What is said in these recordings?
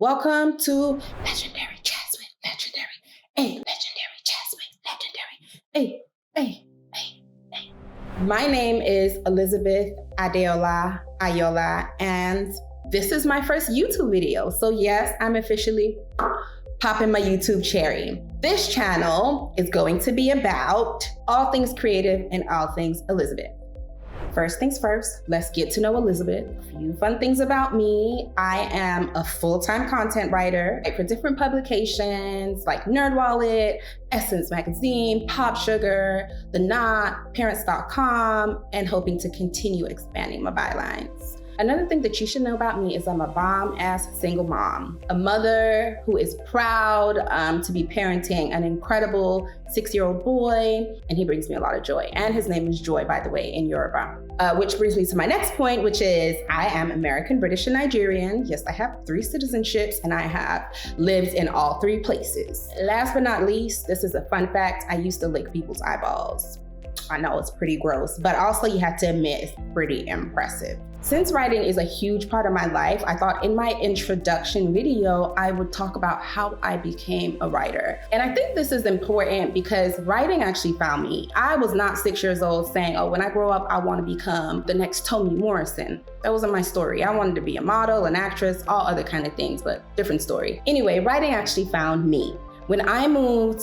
Welcome to Legendary Chats with Legendary. Legendary Chats with Legendary. Hey. My name is Elizabeth Adeola Ayola, and this is my first YouTube video. So yes, I'm officially popping my YouTube cherry. This channel is going to be about all things creative and all things Elizabeth. First things first, let's get to know Elizabeth. A few fun things about me. I am a full-time content writer for different publications like NerdWallet, Essence Magazine, Pop Sugar, The Knot, Parents.com, and hoping to continue expanding my bylines. Another thing that you should know about me is I'm a bomb-ass single mom, a mother who is proud to be parenting an incredible 6-year-old boy, and he brings me a lot of joy. And his name is Joy, by the way, in Yoruba. Which brings me to my next point, which is I am American, British, and Nigerian. Yes, I have 3 citizenships, and I have lived in all 3 places. Last but not least, this is a fun fact, I used to lick people's eyeballs. I know it's pretty gross, but also you have to admit it's pretty impressive. Since writing is a huge part of my life, I thought in my introduction video, I would talk about how I became a writer. And I think this is important because writing actually found me. I was not 6 years old saying, oh, when I grow up, I want to become the next Toni Morrison. That wasn't my story. I wanted to be a model, an actress, all other kind of things, but different story. Anyway, writing actually found me. When I moved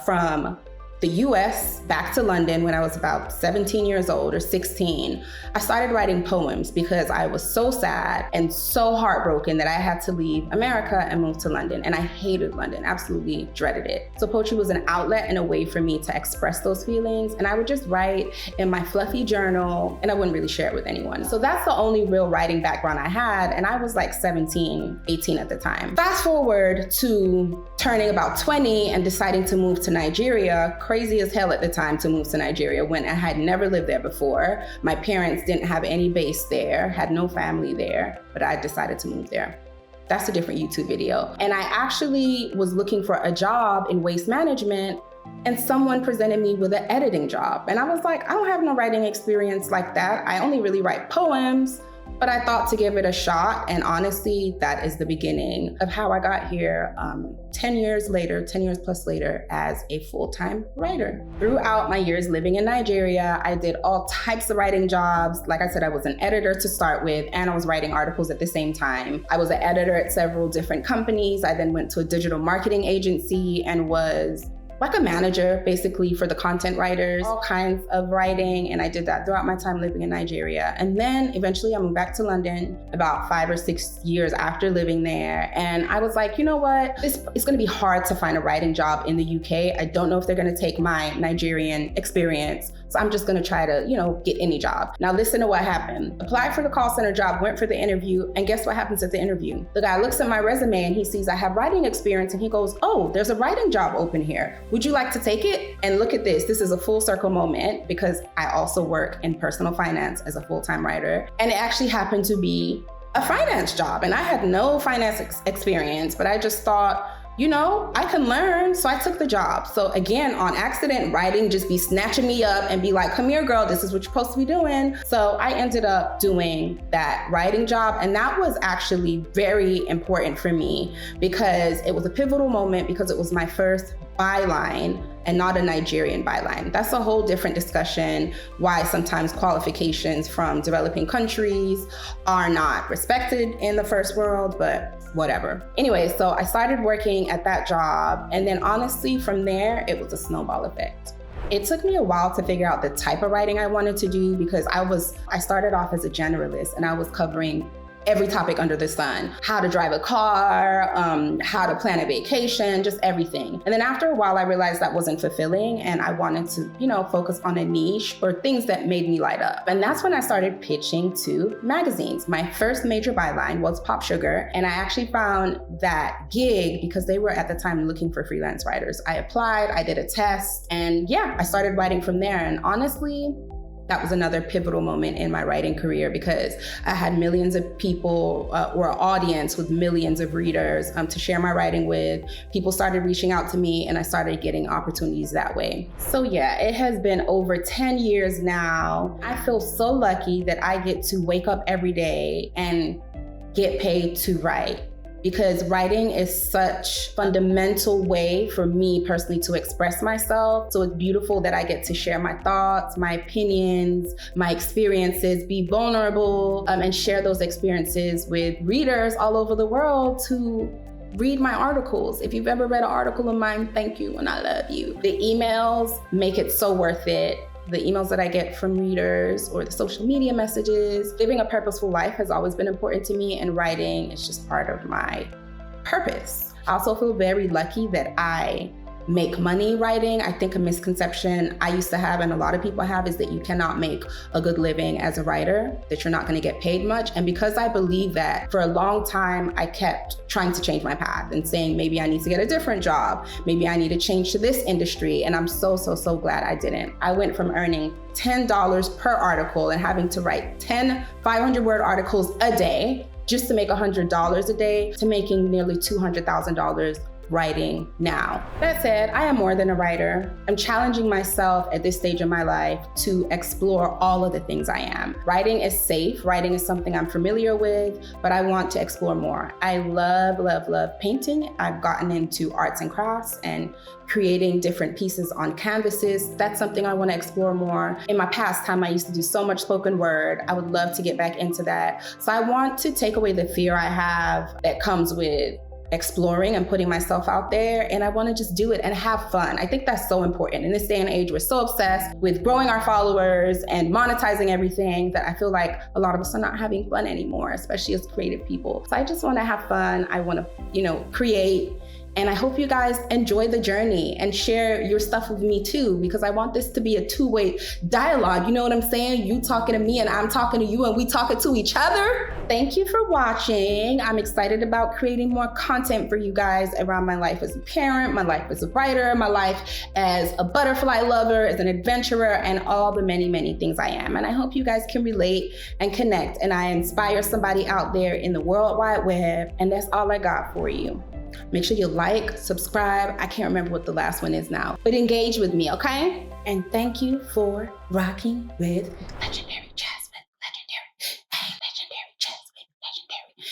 from the US back to London when I was about 17 years old or 16, I started writing poems because I was so sad and so heartbroken that I had to leave America and move to London. And I hated London, absolutely dreaded it. So poetry was an outlet and a way for me to express those feelings. And I would just write in my fluffy journal and I wouldn't really share it with anyone. So that's the only real writing background I had. And I was like 17, 18 at the time. Fast forward to turning about 20 and deciding to move to Nigeria. Crazy as hell at the time to move to Nigeria when I had never lived there before. My parents didn't have any base there, had no family there, but I decided to move there. That's a different YouTube video. And I actually was looking for a job in waste management and someone presented me with an editing job. And I was like, I don't have no writing experience like that. I only really write poems. But I thought to give it a shot, and honestly, that is the beginning of how I got here 10 years plus later as a full-time writer. Throughout my years living in Nigeria, I did all types of writing jobs. Like I said, I was an editor to start with, and I was writing articles at the same time. I was an editor at several different companies. I then went to a digital marketing agency and was like a manager basically for the content writers, all kinds of writing. And I did that throughout my time living in Nigeria. And then eventually I moved back to London about 5 or 6 years after living there. And I was like, you know what? It's gonna be hard to find a writing job in the UK. I don't know if they're gonna take my Nigerian experience. So I'm just gonna try to, get any job. Now listen to what happened. Applied for the call center job, went for the interview, and guess what happens at the interview? The guy looks at my resume and he sees I have writing experience and he goes, oh, there's a writing job open here. Would you like to take it? And look at this. This is a full circle moment because I also work in personal finance as a full-time writer. And it actually happened to be a finance job. And I had no finance experience, but I just thought, I can learn. So I took the job. So again, on accident, writing just be snatching me up and be like, come here, girl, this is what you're supposed to be doing. So I ended up doing that writing job. And that was actually very important for me because it was a pivotal moment because it was my first byline and not a Nigerian byline. That's a whole different discussion why sometimes qualifications from developing countries are not respected in the first world, but whatever. Anyway, so I started working at that job. And then honestly, from there, it was a snowball effect. It took me a while to figure out the type of writing I wanted to do because I started off as a generalist and I was covering every topic under the sun. How to drive a car, how to plan a vacation, just everything. And then after a while, I realized that wasn't fulfilling and I wanted to, focus on a niche or things that made me light up. And that's when I started pitching to magazines. My first major byline was Pop Sugar. And I actually found that gig because they were at the time looking for freelance writers. I applied, I did a test, and I started writing from there. And honestly, that was another pivotal moment in my writing career because I had millions of people or audience with millions of readers to share my writing with. People started reaching out to me and I started getting opportunities that way. So it has been over 10 years now. I feel so lucky that I get to wake up every day and get paid to write. because writing is such a fundamental way for me personally to express myself. So it's beautiful that I get to share my thoughts, my opinions, my experiences, be vulnerable, and share those experiences with readers all over the world who read my articles. If you've ever read an article of mine, thank you and I love you. The emails make it so worth it. The emails that I get from readers or the social media messages. Living a purposeful life has always been important to me, and writing is just part of my purpose. I also feel very lucky that I make money writing. I think a misconception I used to have, and a lot of people have, is that you cannot make a good living as a writer, that you're not going to get paid much. And because I believe that, for a long time, I kept trying to change my path and saying, maybe I need to get a different job. Maybe I need to change to this industry. And I'm so glad I didn't. I went from earning $10 per article and having to write 10 500-word articles a day just to make $100 a day to making nearly $200,000 writing now. That said, I am more than a writer. I'm challenging myself at this stage of my life to explore all of the things I am. Writing is safe. Writing is something I'm familiar with, but I want to explore more. I love painting. I've gotten into arts and crafts and creating different pieces on canvases. That's something I want to explore more. In my past time, I used to do so much spoken word. I would love to get back into that. So I want to take away the fear I have that comes with exploring and putting myself out there, and I want to just do it and have fun. I think that's so important. In this day and age, we're so obsessed with growing our followers and monetizing everything that I feel like a lot of us are not having fun anymore, especially as creative people. So I just want to have fun. I want to, create. And I hope you guys enjoy the journey and share your stuff with me too, because I want this to be a two-way dialogue. You know what I'm saying? You talking to me and I'm talking to you and we talking to each other. Thank you for watching. I'm excited about creating more content for you guys around my life as a parent, my life as a writer, my life as a butterfly lover, as an adventurer, and all the many, many things I am. And I hope you guys can relate and connect, and I inspire somebody out there in the World Wide Web. And that's all I got for you. Make sure you like, subscribe. I can't remember what the last one is now, but engage with me, okay? And thank you for rocking with Legendary Jasmine. Legendary. Hey, Legendary Jasmine. Legendary.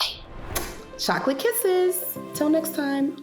Hey. Chocolate kisses. Till next time.